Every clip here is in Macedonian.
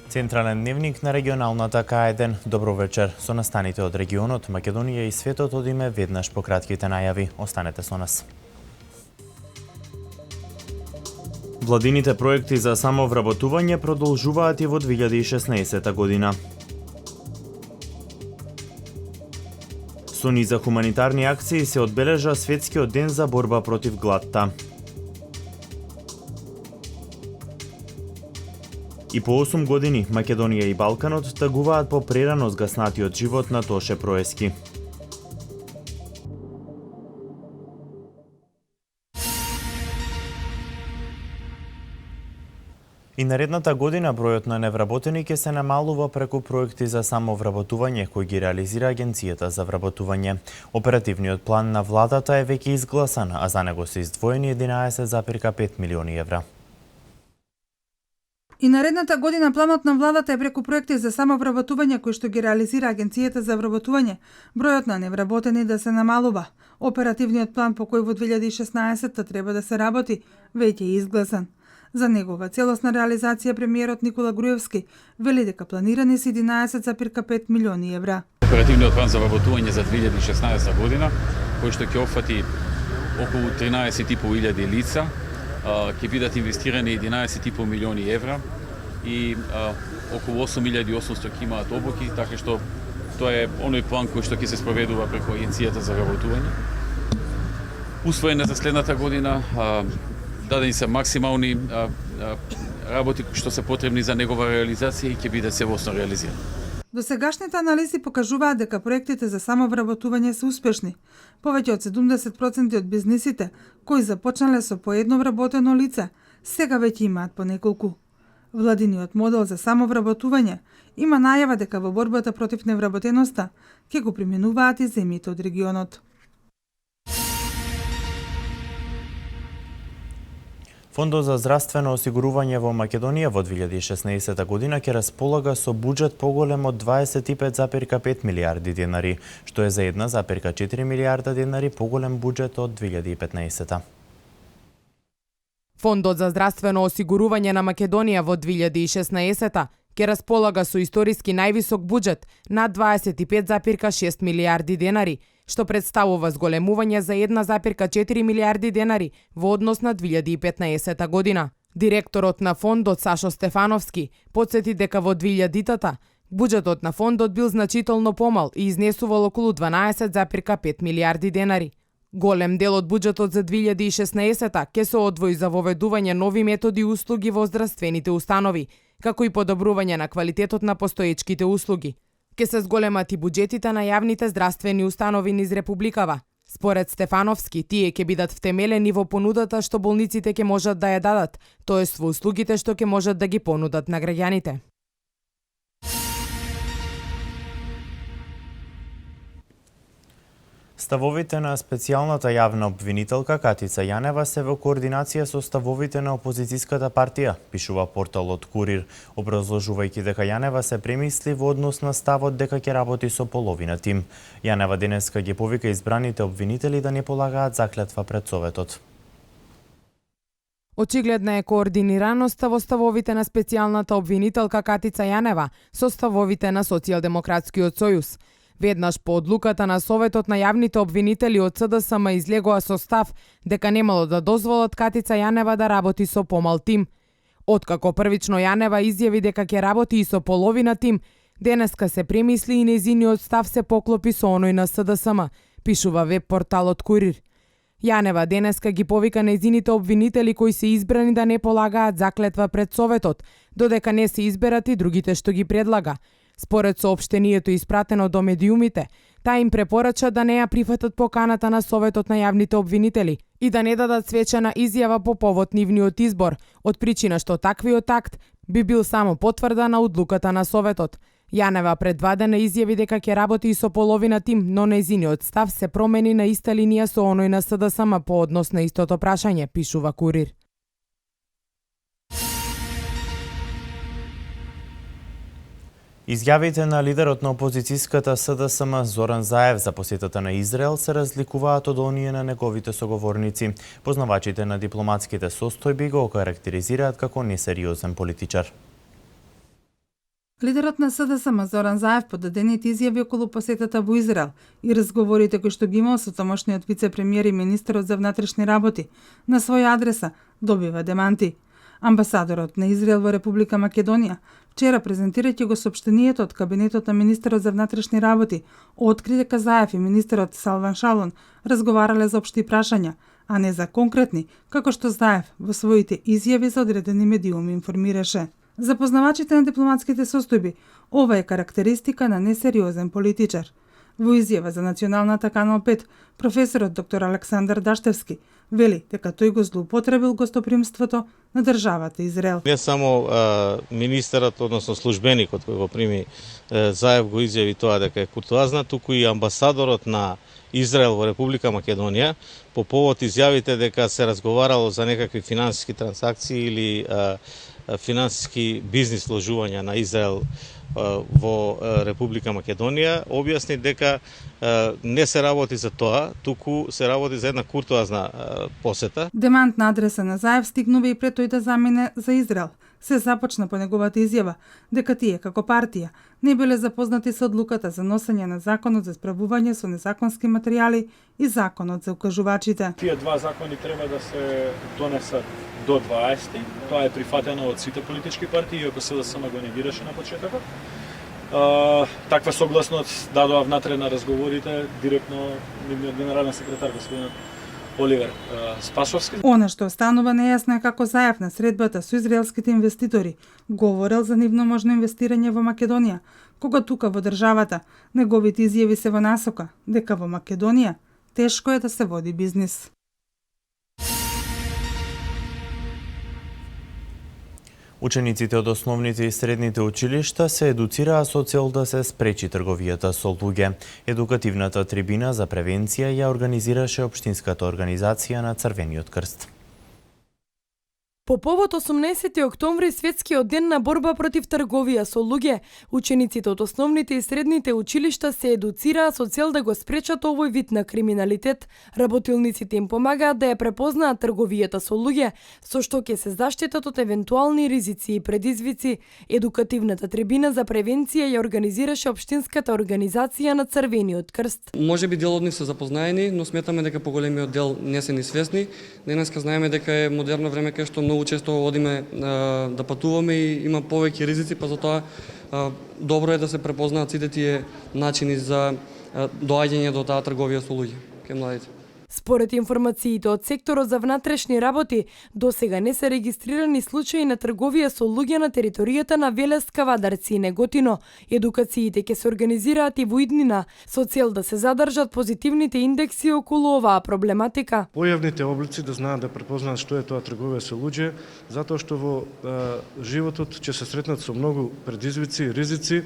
Централен дневник на регионалната К1. Добро вечер. Со настаните од регионот, Македонија и светот одиме веднаш по кратките најави. Останете со нас. Владините проекти за самовработување продолжуваат и во 2016 година. Со низа хуманитарни акции се одбележа Светскиот ден за борба против гладта. И по 8 години Македонија и Балканот тагуваат по прерано згаснатиот живот на Тоше Проески. И наредната година бројот на невработени ќе се намалува преку проекти за самовработување кои ги реализира Агенцијата за вработување. Оперативниот план на владата е веќе изгласан, а за него се издвоени 11,5 милиони евра. И наредната година планот на владата е преку проекти за самовработување кои што ги реализира Агенцијата за вработување, бројот на невработени да се намалува. Оперативниот план по кој во 2016 треба да се работи веќе е изгласан. За негова целосна реализација премиерот Никола Груевски вели дека планирани се 11,5 милиони евра. Оперативниот план за вработување за 2016 година, кој што ќе опфати околу 13.500 лица, ќе бидат инвестирани 11,5 милиони евра и околу 8.800 ќе имаат обуки, така што тоа е оној план кој што ќе се спроведува преку Агенцијата за вработување. Усвоен за следната година, дадени се максимални работи што се потребни за негова реализација и ќе биде целосно реализиран. Досегашните анализи покажуваат дека проектите за самовработување се успешни. Повеќе од 70% од бизнисите кои започнале со по едно вработено лице, сега веќе имаат по неколку. Владиниот модел за самовработување има најава дека во борбата против невработеноста ќе го применуваат и земјите од регионот. Фондот за здравствено осигурување во Македонија во 2016 година ќе располага со буџет поголем од 25,5 милиарди денари, што е за 1,4 милиарда денари поголем буџет од 2015. Фондот за здравствено осигурување на Македонија во 2016 ќе располага со историски највисок буџет над 25,6 милиарди денари, што представува зголемување за 1,4 милиарди денари во однос на 2015 година. Директорот на фондот Сашо Стефановски потсети дека во 2000-тата буџетот на фондот бил значително помал и изнесувал околу 12,5 милиарди денари. Голем дел од буџетот за 2016 ќе се одвои за воведување нови методи и услуги во здравствените установи, како и подобрување на квалитетот на постоечките услуги. Ке се зголемат и буџетите на јавните здравствени установи низ Републикава. Според Стефановски, тие ќе бидат втемелени во понудата што болниците ќе можат да ја дадат, тоест во услугите што ќе можат да ги понудат на граѓаните. Ставовите на специјалната јавна обвинителка Катица Јанева се во координација со ставовите на опозицијската партија, пишува порталот Курир, образложувајќи дека Јанева се премисли во однос на ставот дека ќе работи со половина тим. Јанева денеска ги повика избраните обвинители да не полагаат заклетва пред Советот. Очигледна е координираноста во ставовите на специјалната обвинителка Катица Јанева со ставовите на Социјалдемократскиот сојуз. Веднаш по одлуката на Советот на јавните обвинители од СДСМ излегоа со став дека немало да дозволат Катица Јанева да работи со помал тим. Откако првично Јанева изјави дека ќе работи и со половина тим, денеска се премисли и нејзиниот став се поклопи со оној на СДСМ, пишува веб порталот Курир. Јанева денеска ги повика нејзините обвинители кои се избрани да не полагаат заклетва пред Советот, додека не се изберат и другите што ги предлага. Според соопштението испратено до медиумите, таа им препорача да не ја прифатат поканата на Советот на јавните обвинители и да не дадат свечена изјава по повод нивниот избор, од причина што таквиот акт би бил само потврда на одлуката на Советот. Јанева пред 2 дена изјави дека ќе работи и со половина тим, но нејзиниот став се промени на иста линија со оној на СДСМ по однос на истото прашање, пишува Курир. Изјавите на лидерот на опозицијската СДСМ Зоран Заев за посетата на Израел се разликуваат од оние на неговите соговорници. Познавачите на дипломатските состојби го окарактеризираат како несериозен политичар. Лидерот на СДСМ Зоран Заев подадените изјави околу посетата во Израел и разговорите кои што ги имал со тамошниот вице-премиер и министерот за внатрешни работи на своја адреса добива деманти. Амбасадорот на Израел во Република Македонија вчера, презентирајќи го сопштенијето од кабинетот на министерот за внатрешни работи, откри дека Заев и министерот Салван Шалон разговарале за општи прашања, а не за конкретни, како што Заев во своите изјави за одредени медиуми информираше. За познавачите на дипломатските состојби, ова е карактеристика на несериозен политичар. Во изјава за Националната Канал 5, професорот доктор Александар Даштевски вели дека тој го злоупотребил гостопримството на државата Израел. Не само министерот, односно службеникот кој го прими Заев го изјави тоа дека е куртуазна, туку и амбасадорот на Израел во Република Македонија по повод изјавите дека се разговарало за некакви финансиски трансакции или финансиски бизнис вложувања на Израел во Република Македонија, објасни дека не се работи за тоа, туку се работи за една куртуазна посета. Демант на адреса на Заев стигнува и пред тој да замине за Израел. Се започна по неговата изјава дека тие, како партија, не биле запознати со одлуката за носење на законот за справување со незаконски материјали и законот за укажувачите. Тие два закони треба да се донесат до 20. Тоа е прифатено од сите политички партии, иако СДСМ го негираше на почетокот. Таква согласност дадоа внатре на разговорите директно нивниот генерален секретар господин Оливер Спасовски. Она што останува нејасно е како Заев на средбата со израелските инвеститори говорел за нивно можно инвестирање во Македонија, кога тука во државата неговите изјави се во насока дека во Македонија тешко е да се води бизнис. Учениците од основните и средните училишта се едуцираа со цел да се спречи трговијата со луѓе. Едукативната трибина за превенција ја организираше Општинската организација на Црвениот крст. По повод 18 октомври, светскиот ден на борба против трговија со луѓе, учениците од основните и средните училишта се едуцираа со цел да го спречат овој вид на криминалитет. Работилниците им помагаат да ја препознаат трговијата со луѓе, со што ќе се заштитат од евентуални ризици и предизвици. Едукативната трибина за превенција ја организираше Општинската организација на Црвениот крст. Можеби дел од нив се запознаени, но сметаме дека поголемиот дел не се ни свесни. Денеска знаеме дека е модерно време кај што многу често одиме да патуваме и има повеќе ризици, па затоа добро е да се препознаат сите тие начини за доаѓање до таа трговија со луѓе кај младите. Според информациите од секторот за внатрешни работи, досега не се регистрирани случаи на трговија со луѓе на територијата на Велеска, Вадарци и Неготино. Едукациите ќе се организираат и во иднина со цел да се задржат позитивните индекси околу оваа проблематика. Појавните облици да знаат да препознаат што е тоа трговија со луѓе, затоа што во животот ќе се сретнат со многу предизвици и ризици,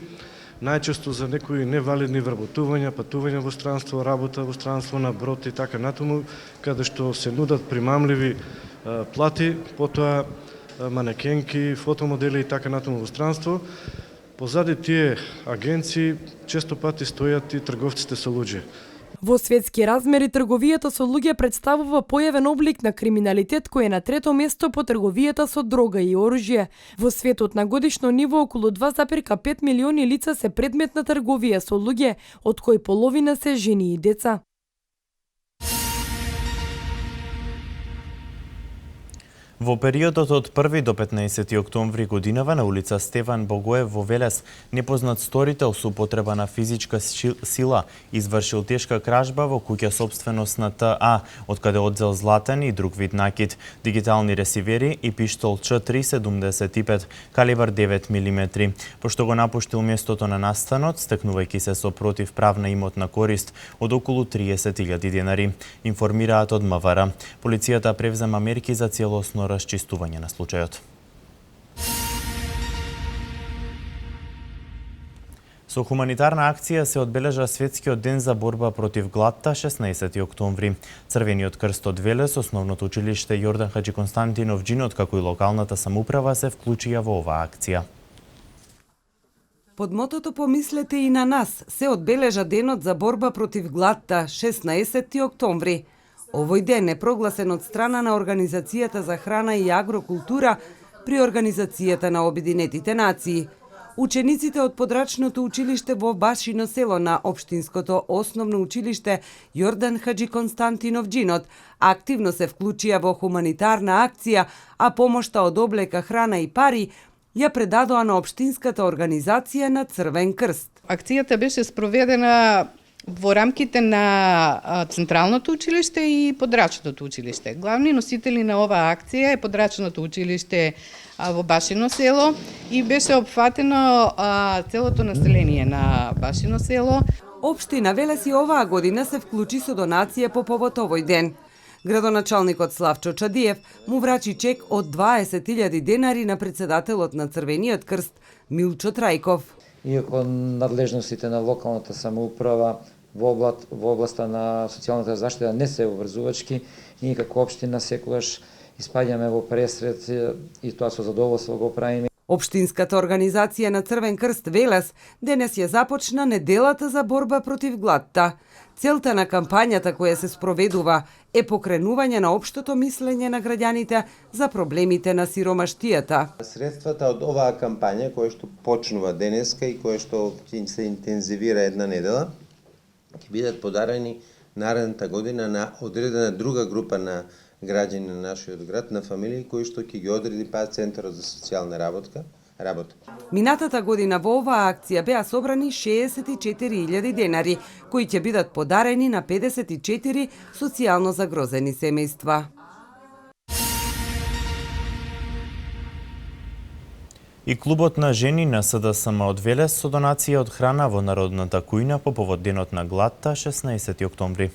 најчесто за некои невалидни вработувања, патување во странство, работа во странство на брод и така натаму, каде што се нудат примамливи плати, потоа манекенки, фотомодели и така натаму во странство. Позади тие агенции често пати стојат и трговците со луѓе. Во светски размери трговијата со луѓе представува појавен облик на криминалитет кој е на трето место по трговијата со дрога и оружје. Во светот на годишно ниво околу 2,5 милиони лица се предмет на трговија со луѓе, од кои половина се жени и деца. Во периодот од 1 до 15 октомври годинава на улица Стефан Богоев во Велес, непознат сторител со употреба на физичка сила извршил тешка кражба во куќа сопственост на ТА, од каде одзел златен и друг вид накид, дигитални ресивери и пиштол Ч375 калибар 9 мм. Пошто го напуштил местото на настанот, стекнувајќи се со противправна имотна корист од околу 30.000 денари, информираат од МВР. Полицијата превзема мерки за целосно расчистување на случајот. Со хуманитарна акција се одбележа Светскиот ден за борба против гладта 16 октомври. Црвениот крст од Велес, основното училиште Јордан Хаџи Константинов Џинот, како и локалната самоуправа се вклучија во оваа акција. Под мотото "Помислете и на нас" се одбележа денот за борба против гладта 16 октомври. Овој ден е прогласен од страна на Организацијата за храна и агрокултура при Организацијата на Обединетите нации. Учениците од подрачното училиште во Башино село на Општинското основно училиште Јордан Хаджи Константинов Джинот активно се вклучија во хуманитарна акција, а помошта од облека, храна и пари ја предадоа на Општинската организација на Црвен крст. Акцијата беше спроведена во рамките на Централното училиште и Подрачното училиште. Главни носители на оваа акција е Подрачното училиште во Башино село и беше опфатено целото население на Башино село. Општина Велес и оваа година се вклучи со донација по повод овој ден. Градоначалникот Славчо Чадиев му врачи чек од 20.000 денари на председателот на Црвениот крст Милчо Трајков. Иако надлежностите на локалната самоуправа во областа на социјалната заштита не се обврзувачки, ние како општина секогаш испаѓаме во пресред и тоа со задоволство го правиме. Општинската организација на Црвен крст Велес денес ја започна неделата за борба против гладта. Целта на кампањата која се спроведува е покренување на општото мислење на граѓаните за проблемите на сиромаштијата. Средствата од оваа кампања, која што почнува денеска и која што се интензивира една недела, ќе бидат подарени наредната година на одредена друга група на граѓани на нашиот град, на фамилии кои што ќе ги одреди Центарот за социјална работа. Минатата година во оваа акција беа собрани 64.000 денари, кои ќе бидат подарени на 54 социјално загрозени семејства. И клубот на жени на СДСМ од Велес со донација од храна во народната кујна по повод денот на гладта 16 октомври.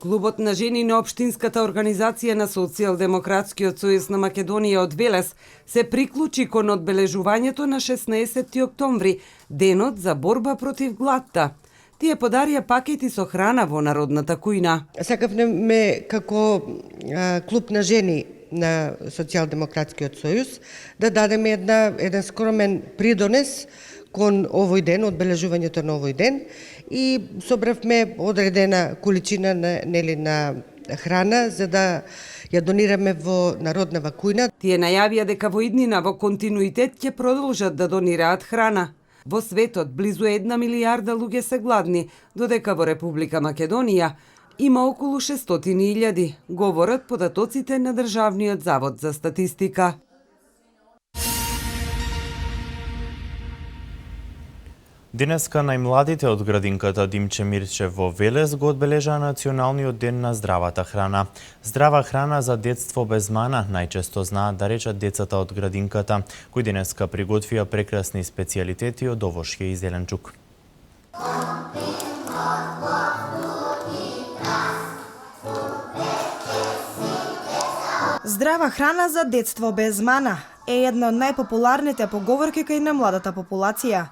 Клубот на жени на Општинската организација на Социјалдемократскиот сојуз на Македонија од Велес се приклучи кон одбележувањето на 16 октомври, денот за борба против гладта. Тие подарија пакети со храна во народната кујна. Сакавме како клуб на жени на Социјалдемократскиот сојуз да дадеме еден скромен придонес кон овој ден, одбележувањето на овој ден, и собравме одредена количина на храна за да ја донираме во народнава кујна. Тие најавија дека во иднина во континуитет ќе продолжат да донираат храна. Во светот близу 1 милијарда луѓе се гладни, додека во Република Македонија има околу 600.000, говорат податоците на Државниот завод за статистика. Денеска најмладите од градинката Димче Мирчев во Велес го одбележаа Националниот ден на здравата храна. Здрава храна за детство без мана, најчесто знаат да речат децата од градинката, кои денеска приготвија прекрасни специјалитети од овошје и зеленчук. Здрава храна за детство без мана е една од најпопуларните поговорки кај на младата популација.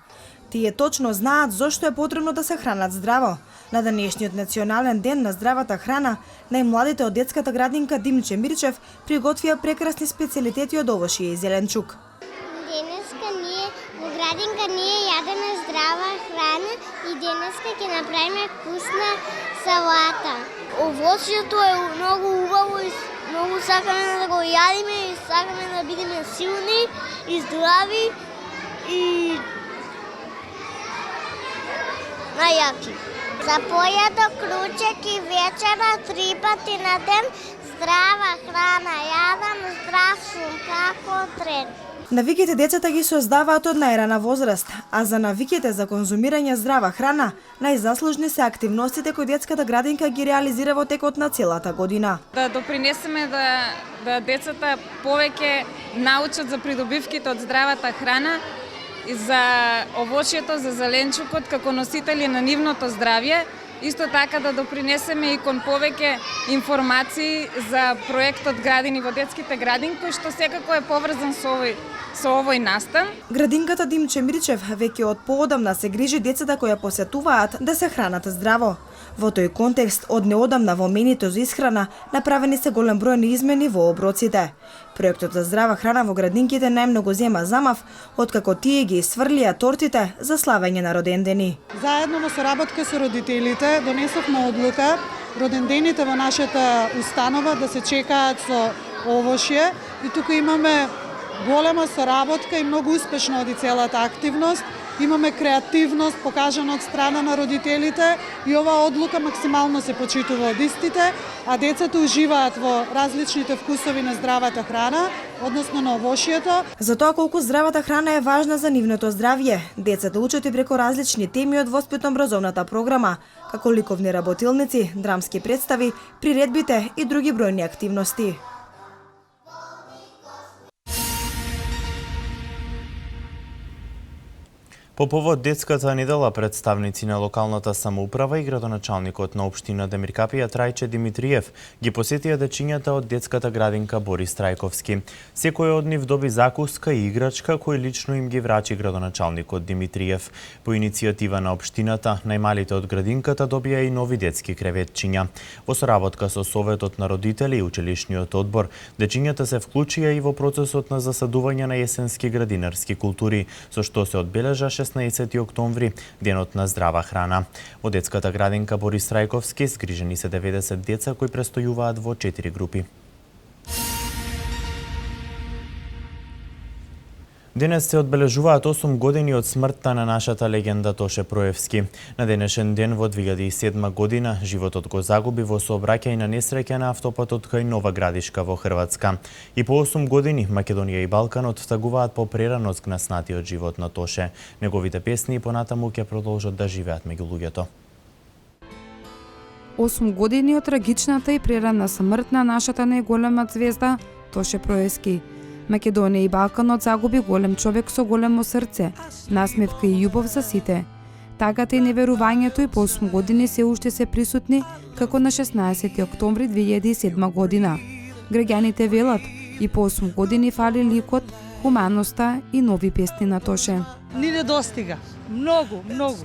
Тие точно знаат зошто е потребно да се хранат здраво. На денешниот Национален ден на здравата храна, најмладите од детската градинка Димче Мирчев приготвија прекрасни специјалитети од овошје и зеленчук. Денеска ние во градинка јадеме здрава храна и денеска ќе направиме вкусна салата. Овошјето е многу убаво и многу сакаме да го јадиме и сакаме да бидеме силни и здрави и најаки. За појадок, ручек и вечера 3 пати на ден здрава храна јадам, здрав сум како трен. Навиките децата ги создаваат од најрана возраст, а за навиките за конзумирање здрава храна најзаслужни се активностите кои детската градинка ги реализира во текот на целата година. Да допринесеме да децата повеќе научат за придобивките од здравата храна и за овошјето, за зеленчукот како носители на нивното здравје. Исто така да допринесеме и кон повеќе информации за проектот Градини во детските градинки, што секако е поврзан со овој настан. Градинката Димче Мирчев веќе од поодамна се грижи децата кои ја посетуваат да се хранат здраво. Во тој контекст, од неодамна во менито за исхрана направени се голем број на измени во оброците. Проектот за здрава храна во градинките најмногу зема замав, откако тие ги сврлија тортите за славење на родендени. Заедно во соработка со родителите донесовме одлука родендените во нашата установа да се чекаат со овошје и тука имаме голема соработка и многу успешно оди целата активност. Имаме креативност покажана од страна на родителите и оваа одлука максимално се почитува од истите, а децата уживаат во различните вкусови на здравата храна, односно на овошјето. За тоа колку здравата храна е важна за нивното здравје, децата учат и преку различни теми од воспитно-образовната програма, како ликовни работилници, драмски представи, приредбите и други бројни активности. По повод детската недела, представници на локалната самоуправа и градоначалникот на општина Демиркапија Трајче Димитриев ги посетија дечињата од детската градинка Борис Трајковски. Секој од нив доби закуска и играчка кој лично им ги врачи градоначалникот Димитриев. По иницијатива на општината, најмалите од градинката добија и нови детски креветчиња. Во соработка со Советот на родители и училишниот одбор, дечињата се вклучија и во процесот на засадување на есенски градинарски култури, со што се одбележа 16 октомври, денот на здрава храна. Во детската градинка Борис Трајковски згрижени се 90 деца кои престојуваат во 4 групи. Денес се одбележуваат 8 години од смртта на нашата легенда Тоше Проевски. На денешен ден во 2007 година животот го загуби во сообраќај на несреќа на автопатот кај Нова Градишка во Хрватска. И по 8 години Македонија и Балканот тагуваат по прерано згнаснатиот живот на Тоше. Неговите песни и понатаму ќе продолжат да живеат меѓу луѓето. 8 години од трагичната и прерана смрт на нашата најголема звезда Тоше Проевски. Македонија и Балканот загуби голем човек со големо срце, насмевка и љубов за сите. Тагата и неверувањето и по 8 години се уште се присутни, како на 16 октомври 2007 година. Граѓаните велат, и по 8 години фали ликот, хуманоста и нови песни на Тоше. Ни не достига. Многу, многу.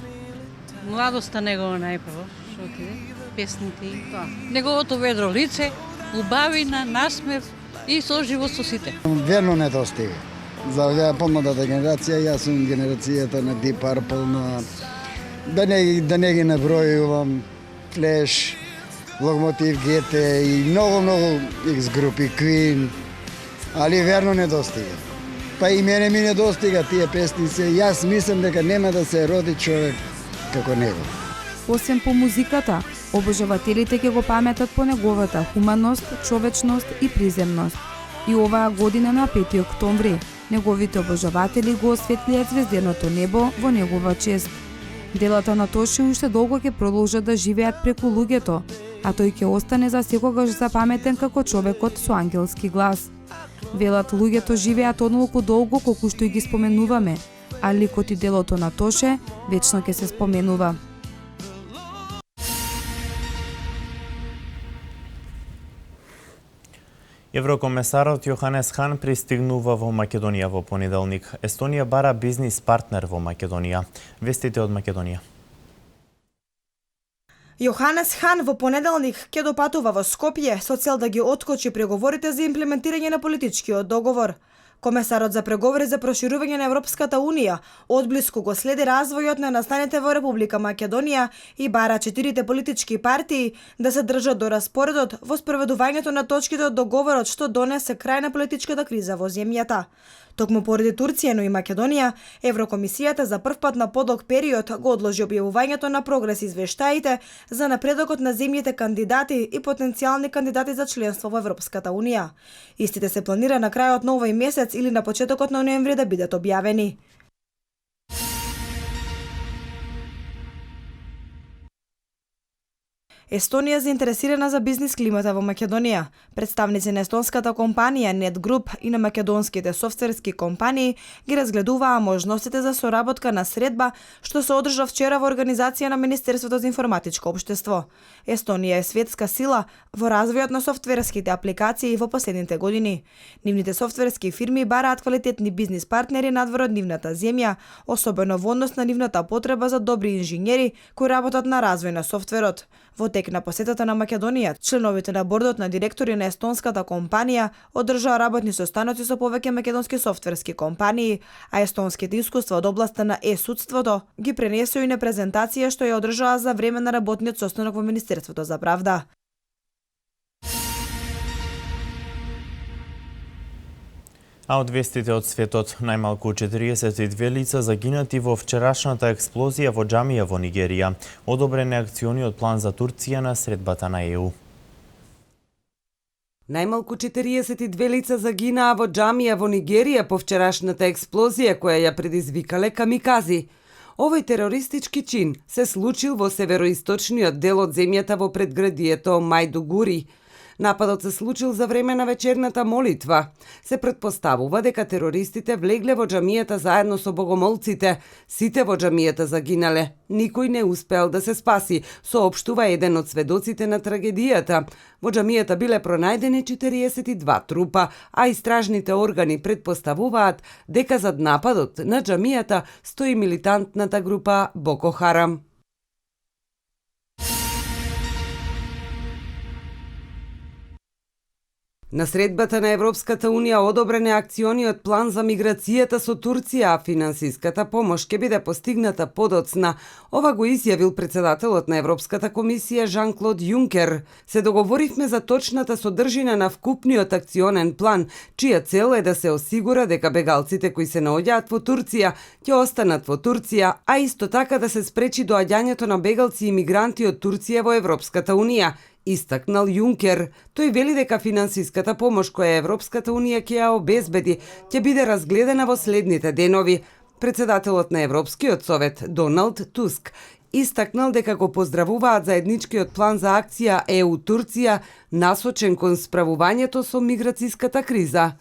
Младоста негова најпрво, што ти песните и тоа. Неговото ведро лице, убавина, насмев, и со живот со сите. Верно не достига. За помладата генерација, јас сум генерацијата на Deep Purple, на да не ги набројувам, Flash, Lokomotiv GT и многу X групи, Queen, али верно не достига. Па и мене ми не достига тие песни се, јас мислам дека нема да се роди човек како него. Освен по музиката, обожавателите ќе го паметат по неговата хуманост, човечност и приземност. И оваа година на 5 октомври, неговите обожаватели го осветлијат звезденото небо во негова чест. Делата на Тоше уште долго ќе продолжат да живеат преку луѓето, а тој ќе остане за секогаш запаметен како човекот со ангелски глас. Велат луѓето живеат онолку долго колку што и ги споменуваме, а ликот и делото на Тоше вечно ќе се споменува. Еврокомесарот Јоханес Хан пристигнува во Македонија во понеделник. Естонија бара бизнис партнер во Македонија. Вестите од Македонија. Јоханес Хан во понеделник ќе допатува во Скопје со цел да ги откочи преговорите за имплементирање на политичкиот договор. Комесарот за преговори за проширување на Европската Унија одблиску го следи развојот на настаните во Република Македонија и бара 4 политички партии да се држат до распоредот во спроведувањето на точките од договорот што донесе крај на политичката криза во земјата. Токму поради Турција, но и Македонија, Еврокомисијата за првпат на подлог период го одложи објавувањето на прогрес извештаите за напредокот на земјите кандидати и потенцијални кандидати за членство во Европската Унија. Истите се планира на крајот на овој месец или на почетокот на ноември да бидат објавени. Естонија заинтересирана за бизнис климата во Македонија. Представници на естонската компанија Net Group и на македонските софтверски компании ги разгледуваа можностите за соработка на средба што се одржа вчера во организација на Министерството за информатичко општество. Естонија е светска сила во развојот на софтверските апликации во последните години. Нивните софтверски фирми бараат квалитетни бизнис партнери надвор од нивната земја, особено во однос на нивната потреба за добри инженери кои работат на развој на софтверот. Во тек на посетата на Македонија, членовите на бордот на директори на естонската компанија одржаа работни состаноци со повеќе македонски софтверски компании, а естонските искуства од областа на е-судството ги пренесоа и на презентација што ја одржаа за време на работниот состанок во Министерството за правда. А од вестите од светот, најмалку 42 лица загинати во вчерашната експлозија во џамија во Нигерија. Одобрен е акциониот план за Турција на средбата на ЕУ. Најмалку 42 лица загинаа во џамија во Нигерија по вчерашната експлозија која ја предизвикале камикази. Овој терористички чин се случил во североисточниот дел од земјата во предградието Мајдугури. Нападот се случил за време на вечерната молитва. Се претпоставува дека терористите влегле во џамијата заедно со богомолците. Сите во џамијата загинале. Никој не успеал да се спаси, соопштува еден од сведоците на трагедијата. Во џамијата биле пронајдени 42 трупа, а истражните органи претпоставуваат дека зад нападот на џамијата стои милитантната група Боко Харам. На средбата на Европската Унија одобрен е акциониот план за миграцијата со Турција, а финансиската помош ќе биде постигната подоцна. Ова го изјавил председателот на Европската комисија Жан-Клод Јункер. Се договоривме за точната содржина на вкупниот акционен план, чија цел е да се осигура дека бегалците кои се наоѓаат во Турција ќе останат во Турција, а исто така да се спречи доаѓањето на бегалци и мигранти од Турција во Европската Унија. Истакнал Јункер. Тој вели дека финансиската помош која Европската Унија ќе ја обезбеди ќе биде разгледана во следните денови. Председателот на Европскиот совет Доналд Туск истакнал дека го поздравуваат заедничкиот план за акција ЕУ-Турција насочен кон справувањето со миграцијската криза.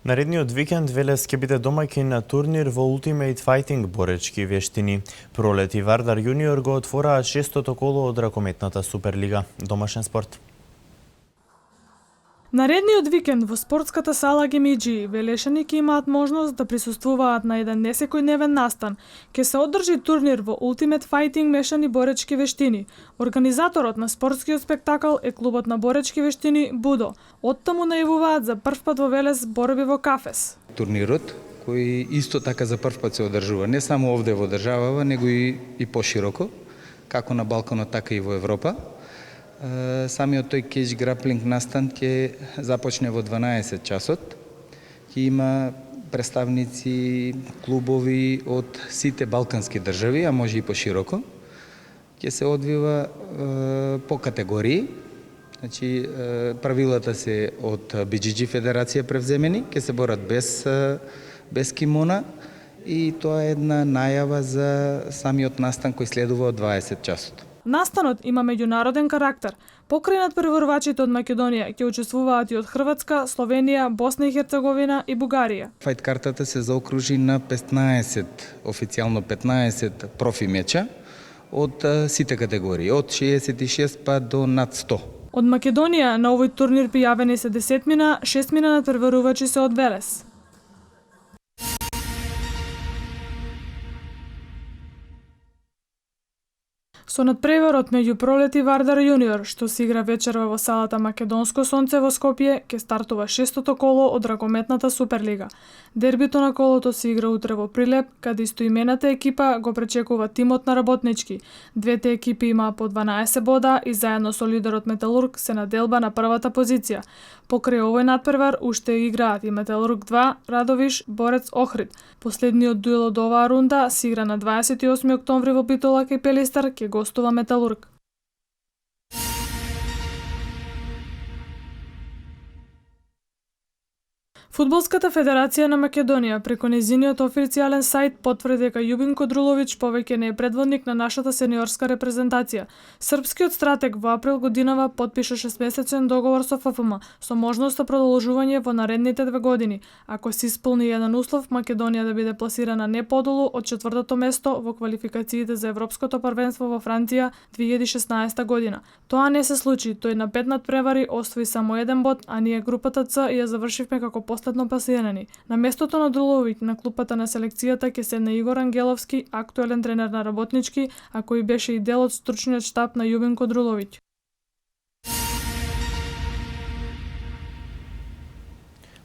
Наредниот викенд Велес ќе биде домаќин на турнир во Ultimate Fighting боречки вештини. Пролет и Вардар Јуниор го отвораа 6-тото коло од ракометната Суперлига. Домашен спорт. Наредниот викенд во спортската сала Гемиџи велешани ќе имаат можност да присуствуваат на еден несекојдневен настан. Ќе се одржи турнир во Ultimate Fighting мешани боречки вештини. Организаторот на спортскиот спектакл е клубот на боречки вештини Будо. Оттаму најавуваат за прв пат во Велес борби во Кафес. Турнирот кој исто така за прв пат се одржува не само овде во државава, него и пошироко, како на Балканот така и во Европа. Самиот тој кейдж граплинг настан ќе започне во 12 часот. Ќе има представници клубови од сите балкански држави, а може и пошироко. Ќе се одвива по категории. Значи, правилата се од BJJ федерација превземени, ќе се борат без кимона и тоа е една најава за самиот настан кој следува од 20 часот. Настанот има меѓународен карактер. Покрај надпреварувачите од Македонија ќе учествуваат и од Хрватска, Словенија, Босна и Херцеговина и Бугарија. Фајт картата се заокружи на 15, официјално 15 профи меча од сите категории, од 66 па до над 100. Од Македонија на овој турнир пријавени се 10 6 надпреварувачи се од Велес. Со надпреварот меѓу Пролет и Вардар Јуниор, што се игра вечерва во салата Македонско сонце во Скопје, ќе стартува 6-тото коло од ракометната Суперлига. Дербито на колото се игра утре во Прилеп, каде истоимената екипа го пречекува тимот на Работнички. Двете екипи имаа по 12 бода и заедно со лидерот Металург се на делба на првата позиција. Покрај овој надпревар уште играат и Металург 2, Радовиш, Борец Охрид. Последниот дуел од оваа рунда се игра на 28 октомври во Битола кај Пелистар, ќе гостува Металург. Фудбалската федерација на Македонија преку нејзиниот официјален сајт потврди дека Љубинко Друловиć повеќе не е предводник на нашата сениорска репрезентација. Српскиот стратег во април годинава потпиша 6-месечен договор со ФФМ со можност за продолжување во наредните 2 години, ако се исполни еден услов Македонија да биде пласирана не подолу од 4-то место во квалификациите за Европското првенство во Франција 2016 година. Тоа не се случи, тој на 5 надпревари освои само 1 бод, а ние групата Ц ја завршивме како последно пласирани. На местото на Друловиć на клупата на селекцијата ќе седне Игор Ангеловски, актуелен тренер на Работнички, а кој беше и дел од стручниот штаб на Љубинко Друловиć.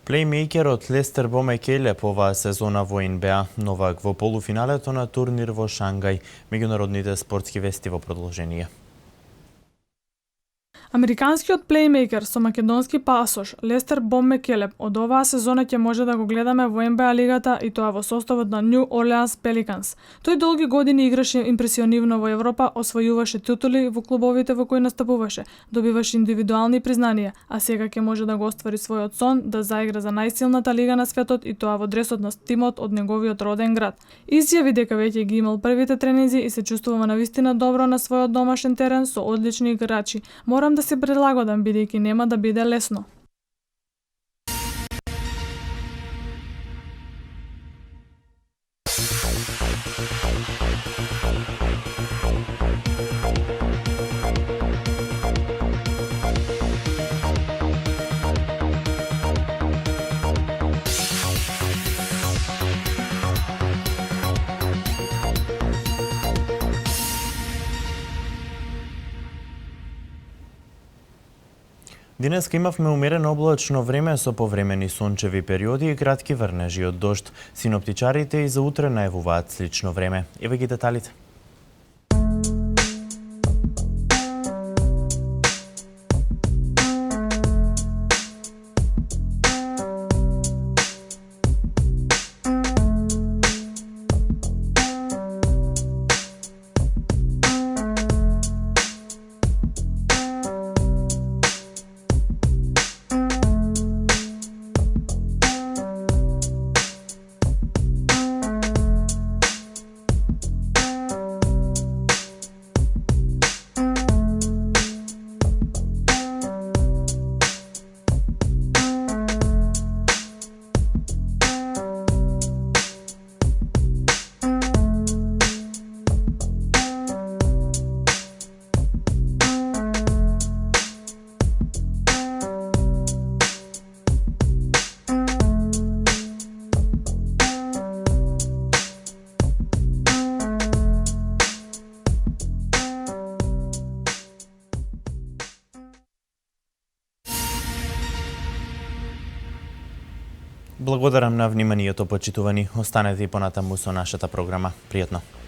Плеймејкерот Лестер Бомекелеп оваа сезона во НБА, новак во полуфиналето на турнир во Шангај. Меѓународните спортски вести во продолжение. Американскиот плеймејкер со македонски пасош Лестер Бомекелеп од оваа сезона ќе може да го гледаме во НБА лигата и тоа во составот на New Orleans Pelicans. Тој долги години играше импресионивно во Европа, освојуваше титули во клубовите во кои настапуваше, добиваше индивидуални признанија, а сега ќе може да го оствари својот сон да заигра за најсилната лига на светот и тоа во дресот на тимот од неговиот роден град. Изјави дека веќе ги имал првите тренинзи и се чувствува навистина добро на својот домашен терен со одлични играчи. Морам да се прилагодам бидејќи нема да биде лесно. Денеска имавме умерено облачно време со повремени сончеви периоди и кратки врнежи од дожд. Синоптичарите и за утре најавуваат слично време. Еве ги деталите. Благодарам на вниманието, почитувани. Останете и понатаму со нашата програма. Пријатно.